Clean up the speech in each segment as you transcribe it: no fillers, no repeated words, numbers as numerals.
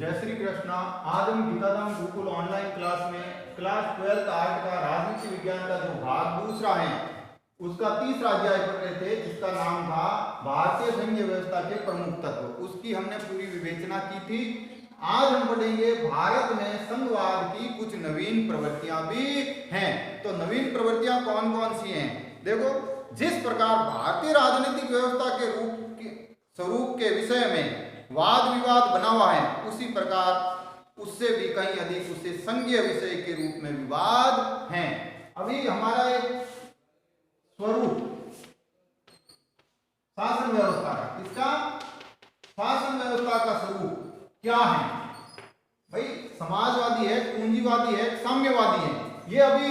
जय श्री कृष्णा। आज हम गीताधाम गुरुकुल ऑनलाइन क्लास में क्लास 12th आर्ट का राजनीति विज्ञान का जो भाग दूसरा है उसका तीसरा अध्याय पढ़ रहे थे, जिसका नाम था भारतीय संघीय व्यवस्था के प्रमुख तत्व। उसकी हमने पूरी विवेचना की थी। आज हम पढ़ेंगे भारत में संघवाद की कुछ नवीन प्रवृत्तियां भी हैं। तो नवीन प्रवृत्तियां कौन कौन सी हैं? देखो, जिस प्रकार भारतीय राजनीतिक व्यवस्था के स्वरूप के विषय में वाद विवाद बना हुआ है, उसी प्रकार उससे भी कहीं अधिक उससे संघीय विषय के रूप में विवाद हैं। अभी हमारा एक स्वरूप शासन व्यवस्था का, इसका शासन व्यवस्था का स्वरूप क्या है भाई? समाजवादी है, पूंजीवादी है, साम्यवादी है, ये अभी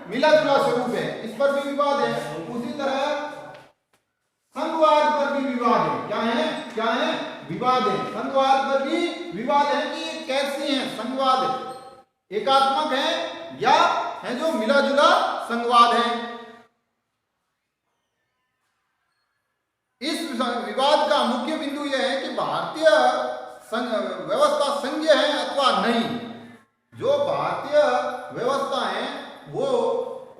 मिला जुला स्वरूप है, इस पर भी विवाद है। उसी तरह संघवाद पर भी विवाद है। क्या है विवाद है। संघवाद पर भी विवाद है कि ये कैसी है संघवाद, एकात्मक है या है जो मिला जुला संघवाद है। इस विवाद का मुख्य बिंदु यह है कि भारतीय व्यवस्था संघीय है अथवा नहीं। जो भारतीय व्यवस्था है वो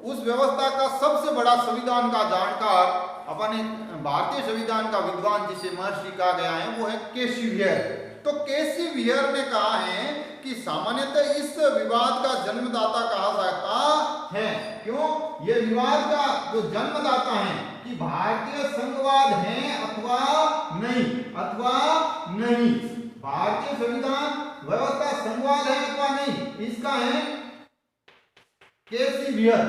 उस व्यवस्था का सबसे बड़ा संविधान का जानकार, अपने भारतीय संविधान का विद्वान जिसे महर्षि कहा गया है, वो है केसी वियर। तो केसी वियर ने कहा है कि सामान्यतः इस विवाद का जन्मदाता कहा जाता है। क्यों? यह विवाद का जो जन्मदाता है कि भारतीय संघवाद है अथवा नहीं, भारतीय संविधान व्यवस्था संघवाद है अथवा नहीं, इसका है केसी वियर।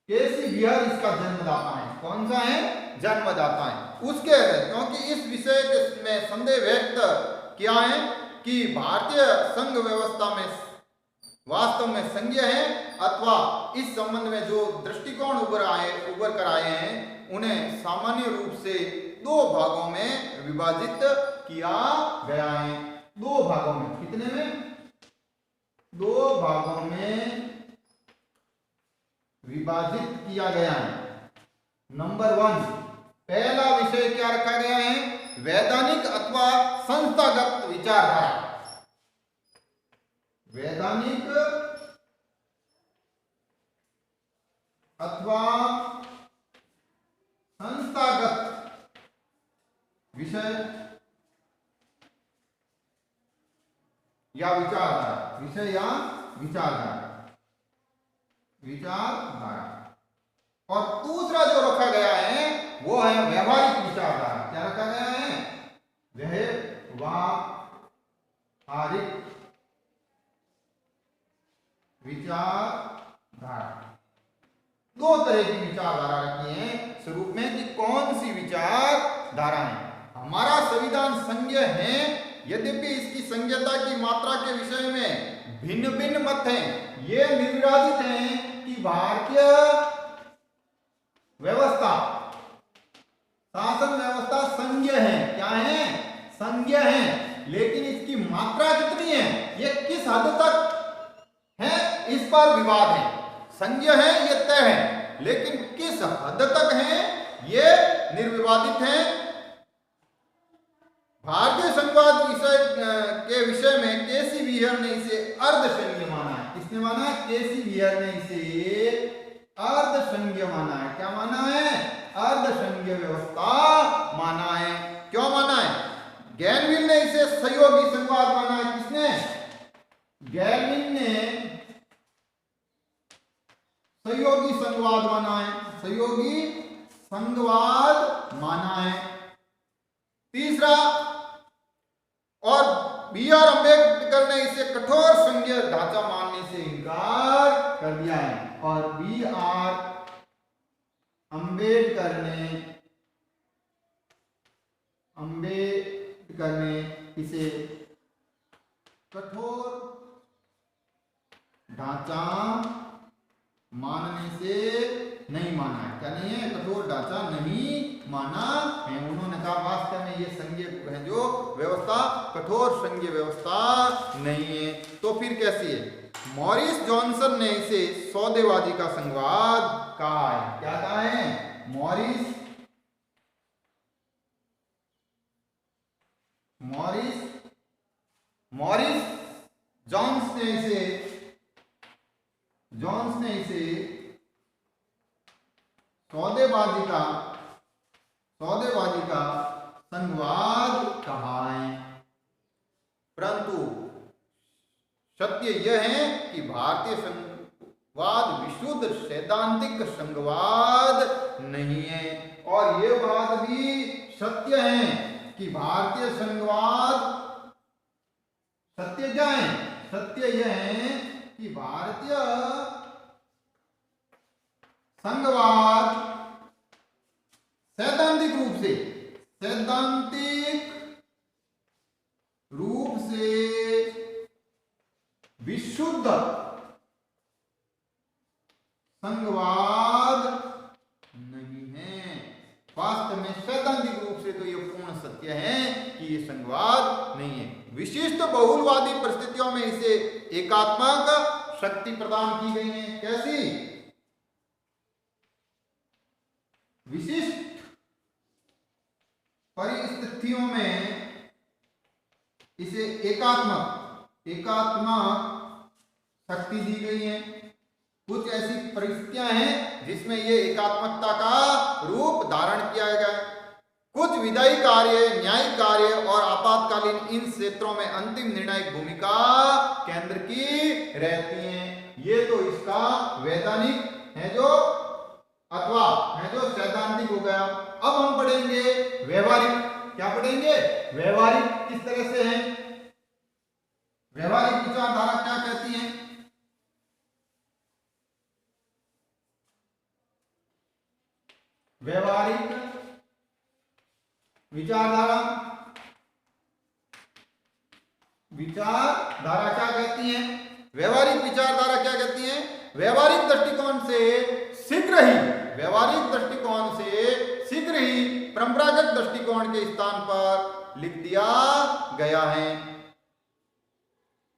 केसी वियर इसका जन्मदाता है। कौन सा है? जन्मदाता है। उसके क्योंकि इस विषय में संदेह व्यक्त किया है कि भारतीय संघ व्यवस्था में वास्तव में संघीय है अथवा इस संबंध में जो दृष्टिकोण उभर कर आए हैं उन्हें सामान्य रूप से दो भागों में विभाजित किया गया है। दो भागों में, कितने में? दो भागों में विभाजित किया गया है। नंबर 1, पहला विषय क्या रखा गया है? वैधानिक अथवा संस्थागत विचारधारा। वैधानिक अथवा संस्थागत विषय या विचारधारा। और दूसरा जो रखा गया है वो है व्यवहारिक विचारधारा। क्या रखा गया है? व्यवहारिक विचारधारा। दो तरह की विचारधारा रखी है स्वरूप में कि कौन सी विचारधारा है। हमारा संविधान संघीय है, यद्यपि इसकी संघीयता की मात्रा के विषय में भिन्न भिन्न मत हैं। ये निर्विवादित हैं कि भारतीय व्यवस्था, शासन व्यवस्था संघीय है। क्या है? संघीय है। लेकिन इसकी मात्रा कितनी है, ये किस हद तक है, इस पर विवाद है। संघीय है ये तय है, लेकिन किस हद तक है ये निर्विवादित है। भारतीय संघवाद के विषय में केसी वियर ने इसे अर्धसंघीय माना है। किसने माना है? केसी वियर ने इसे अर्धसंघीय माना है। क्या माना है? अर्धसंघीय व्यवस्था माना है। क्यों माना है? गैलविन ने इसे सहयोगी संघवाद माना है। किसने? गैलविन ने सहयोगी संघवाद माना है। सहयोगी संघवाद माना है। तीसरा, और बी.आर. अम्बेडकर ने इसे कठोर संघीय ढांचा मानने से इनकार कर दिया है। और बी.आर. अम्बेडकर ने इसे कठोर ढांचा मानने से नहीं माना है। क्या नहीं है? कठोर ढांचा नहीं माना है। उन्होंने कहा वास्तव में ये संघीय है जो व्यवस्था कठोर संघीय व्यवस्था नहीं है। तो फिर कैसी है? मॉरिस जॉनसन ने इसे सौदेबाजी का संघवाद कहा है। क्या कहा है? मॉरिस सौदेबाजी का संघवाद कहा है। परंतु सत्य यह है कि भारतीय संघवाद विशुद्ध सैद्धांतिक संघवाद नहीं है। और यह बात भी सत्य है कि भारतीय संघवाद, सत्य क्या है? सत्य यह है कि भारतीय संघवाद सैद्धांतिक रूप से विशुद्ध संघवाद नहीं है। वास्तव में सैद्धांतिक रूप से तो यह पूर्ण सत्य है कि यह संघवाद नहीं है। विशिष्ट बहुलवादी परिस्थितियों में इसे एकात्मक शक्ति प्रदान की गई है। कैसी? विशिष्ट परिस्थितियों में इसे एकात्मक शक्ति दी गई है। कुछ ऐसी परिस्थितियां हैं जिसमें ये एकात्मकता का रूप धारण किया गया है। कुछ विधायी कार्य, न्यायिक कार्य और आपातकालीन इन क्षेत्रों में अंतिम निर्णायक भूमिका केंद्र की रहती है। ये तो इसका वैधानिक है जो, अथवा है जो सैद्धांतिक हो गया। अब हम पढ़ेंगे व्यवहारिक। क्या पढ़ेंगे? व्यवहारिक किस तरह से है? व्यवहारिक विचारधारा क्या कहती है? व्यवहारिक विचारधारा क्या कहती है? व्यवहारिक विचारधारा क्या कहती है? व्यवहारिक दृष्टिकोण से शीघ्र ही परंपरागत दृष्टिकोण के स्थान पर लिख दिया गया है।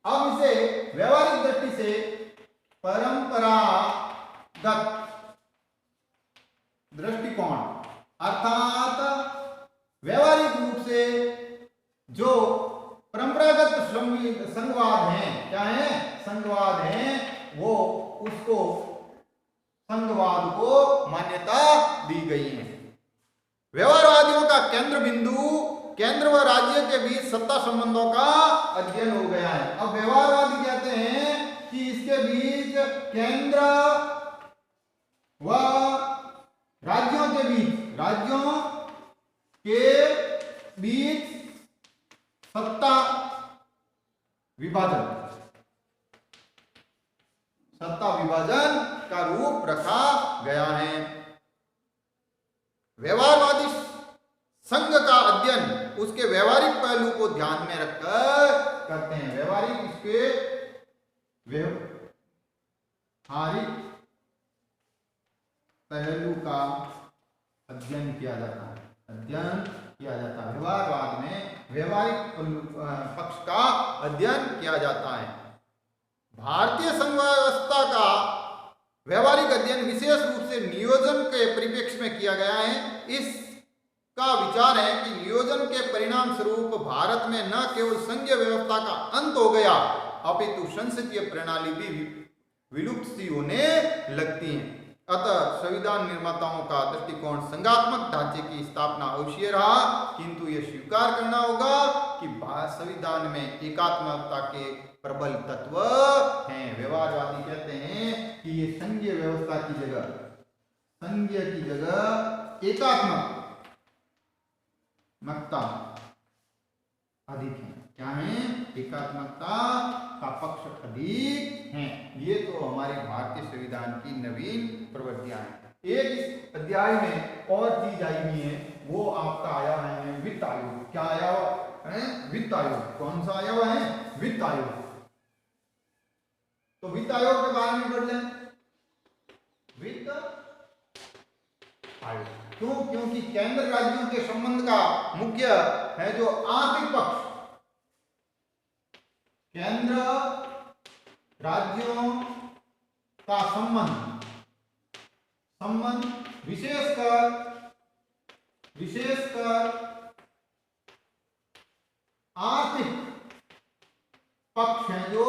अब इसे व्यवहारिक दृष्टि से परंपरागत दृष्टिकोण अर्थात व्यवहारिक रूप से जो परंपरागत संघवाद है, क्या है? संघवाद है, वो उसको संघवाद को मान्यता दी गई है। व्यवहारवादियों का केंद्र व राज्य के बीच सत्ता संबंधों का अध्ययन हो गया है। अब व्यवहारवादी कहते हैं कि इसके बीच केंद्र व राज्यों के बीच सत्ता विभाजन का रूप रखा गया है। व्यवहारवादी संघ का अध्ययन उसके व्यवहारिक पहलू को ध्यान में रखकर करते हैं। व्यवहारिक पहलू का अध्ययन किया जाता है। व्यवहारवाद में व्यवहारिक पक्ष का अध्ययन किया जाता है। भारतीय संघ व्यवस्था का व्यवहारिक अध्ययन विशेष रूप से नियोजन के परिप्रेक्ष्य में किया गया है। इसका विचार है कि नियोजन के परिणाम स्वरूप भारत में न केवल संघीय व्यवस्था का अंत हो गया, अपितु संसदीय प्रणाली भी विलुप्त सी होने लगती है। अतः संविधान निर्माताओं का दृष्टिकोण संघात्मक ढांचे की स्थापना अवश्य रहा, किंतु यह स्वीकार करना होगा कि संविधान में एकात्मकता के प्रबल तत्व हैं। व्यवहारवादी कहते हैं कि ये संघीय व्यवस्था की जगह एकात्मकता अधिक है। क्या है? एकात्मकता का पक्ष अधिक है। ये तो हमारे भारतीय संविधान की नवीन प्रवृत्तियां हैं। एक इस अध्याय में और चीज आई हुई है, वो आपका आया है वित्त आयोग। क्या आया है? वित्त आयोग। कौन सा आया हुआ है? वित्त आयोग। तो वित्त आयोग के बारे में पढ़ लें। वित्त आयोग क्यों? क्योंकि केंद्र राज्यों के संबंध का मुख्य है जो आर्थिक पक्ष। केंद्र राज्यों का संबंध विशेषकर आर्थिक पक्ष है जो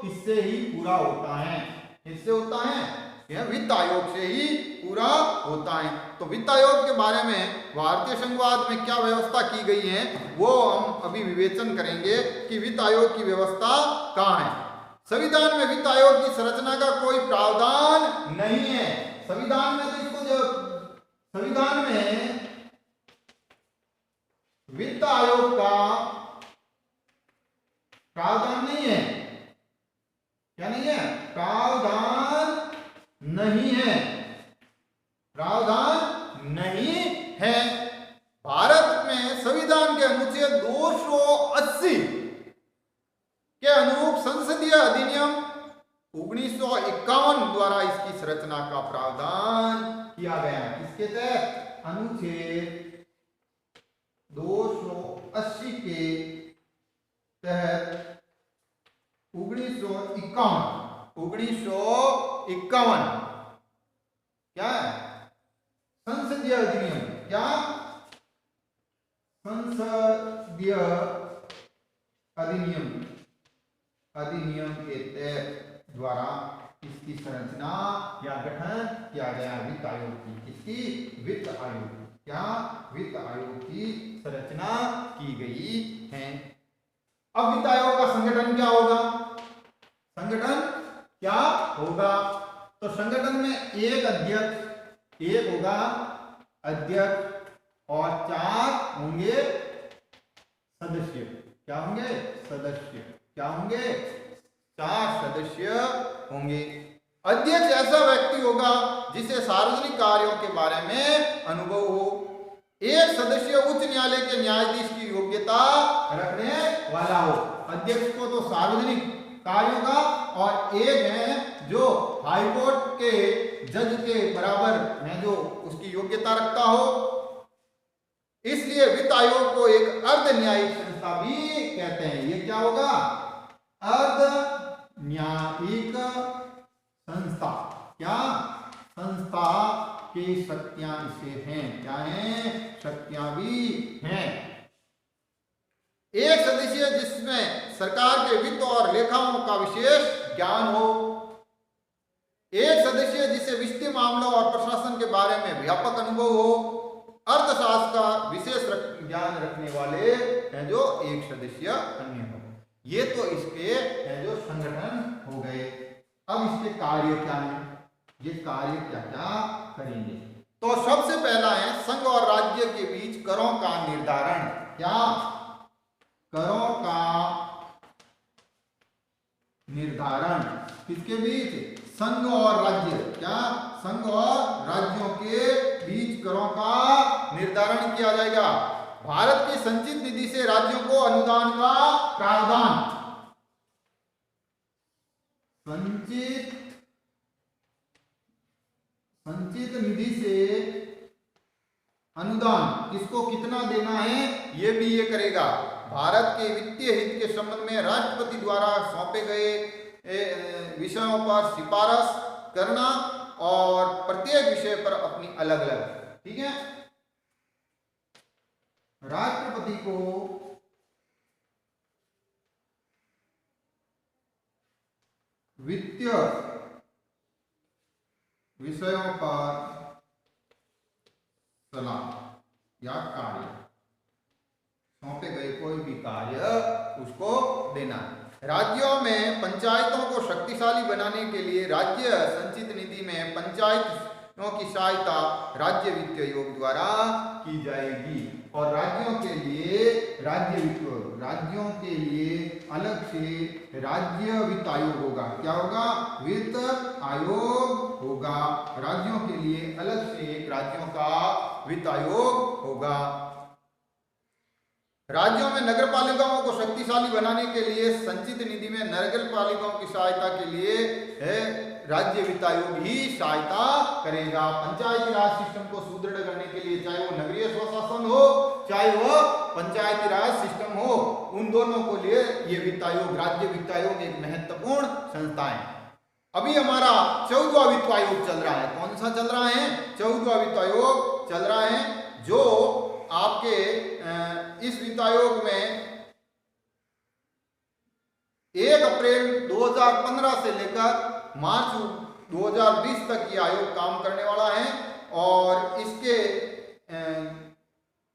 इससे ही पूरा होता है। इससे होता है यह वित्त आयोग से ही पूरा होता है। तो वित्त आयोग के बारे में भारतीय संघवाद में क्या व्यवस्था की गई है वो हम अभी विवेचन करेंगे कि वित्त आयोग की व्यवस्था कहाँ है। संविधान में वित्त आयोग की संरचना का कोई प्रावधान नहीं है। संविधान में तो इसको जो संविधान में वित्त आयोग का प्रावधान नहीं है। क्या नहीं है? प्रावधान नहीं है। प्रावधान नहीं है। भारत में संविधान के अनुच्छेद 280 के अनुरूप संसदीय अधिनियम 1951 द्वारा इसकी संरचना का प्रावधान किया गया है। इसके तहत अनुच्छेद 280 के तहत 1951 क्या है? संसदीय अधिनियम। क्या? संसदीय अधिनियम के तहत द्वारा इसकी संरचना या गठन किया गया वित्त आयोग की। इसकी वित्त आयोग क्या? वित्त आयोग की संरचना की गई है। अब वित्त आयोग का संगठन क्या होगा? संगठन क्या होगा? तो संगठन में एक अध्यक्ष, एक होगा अध्यक्ष और 4 होंगे सदस्य। क्या होंगे? सदस्य। क्या होंगे? 4 सदस्य होंगे। अध्यक्ष ऐसा व्यक्ति होगा जिसे सार्वजनिक कार्यों के बारे में अनुभव हो। एक सदस्य उच्च न्यायालय के न्यायाधीश की योग्यता रखने वाला हो। अध्यक्ष को तो सार्वजनिक कार्यों का, और एक है जो हाईकोर्ट के जज के बराबर में जो उसकी योग्यता रखता हो। इसलिए वित्त आयोग को एक अर्ध न्यायिक संस्था भी कहते हैं। ये क्या होगा? अर्ध न्यायिक संस्था। क्या? संस्था की शक्तियां इसे हैं। क्या है? शक्तियां भी हैं। एक सदस्य जिसमें सरकार के वित्त और लेखाओं का विशेष ज्ञान हो। एक सदस्य जिसे वित्तीय मामलों और प्रशासन के बारे में व्यापक अनुभव हो। अर्थशास्त्र का विशेष ज्ञान रखने वाले हैं जो एक सदस्य अन्य हो। ये तो इसके हैं जो संगठन हो गए। अब इसके कार्य क्या है? ये कार्य क्या क्या करेंगे? तो सबसे पहला है संघ और राज्य के बीच करों का निर्धारण। क्या? करों का निर्धारण किसके बीच? संघ और राज्य। क्या? संघ और राज्यों के बीच करों का निर्धारण किया जाएगा। भारत की संचित निधि से राज्यों को अनुदान का प्रावधान। संचित निधि से अनुदान किसको कितना देना है ये भी ये करेगा। भारत के वित्तीय हित के संबंध में राष्ट्रपति द्वारा सौंपे गए विषयों पर सिफारिश करना और प्रत्येक विषय पर अपनी अलग अलग। ठीक है? राष्ट्रपति को वित्तीय विषयों पर सलाह या कार्य सौंपे गए कोई भी कार्य उसको देना। राज्यों में पंचायतों को शक्तिशाली बनाने के लिए राज्य संचित निधि में पंचायतों की सहायता राज्य वित्त आयोग द्वारा की जाएगी। और राज्यों के लिए अलग से राज्य वित्त आयोग होगा। क्या होगा? वित्त आयोग होगा। राज्यों के लिए अलग से एक राज्यों का वित्त आयोग होगा। राज्यों में नगर पालिकाओं को शक्तिशाली बनाने के लिए संचित निधि में नगर पालिकाओं की सहायता के लिए राज्य वित्त आयोग ही सहायता करेगा। पंचायती राज सिस्टम को सुदृढ़ करने के लिए, चाहे वो नगरीय स्वशासन हो चाहे वो पंचायती राज सिस्टम हो, उन दोनों को लिए ये वित्त आयोग, राज्य वित्त आयोग एक महत्वपूर्ण संस्था है। अभी हमारा 14वां वित्त आयोग चल रहा है। कौन सा चल रहा है? 14वां वित्त आयोग चल रहा है, जो आपके इस वित्त आयोग में 1 अप्रैल 2015 से लेकर मार्च 2020 तक ये आयोग काम करने वाला है और इसके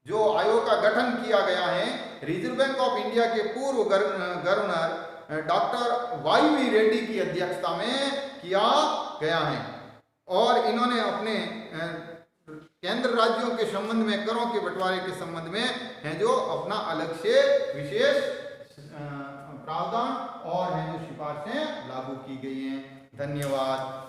जो आयोग का गठन किया गया है रिजर्व बैंक ऑफ इंडिया के पूर्व गवर्नर डॉक्टर वाई रेड्डी की अध्यक्षता में किया गया है और इन्होंने अपने केंद्र राज्यों के संबंध में करों के बंटवारे के संबंध में है जो अपना अलग से विशेष प्रावधान और है जो सिफारिशें लागू की गई हैं। धन्यवाद।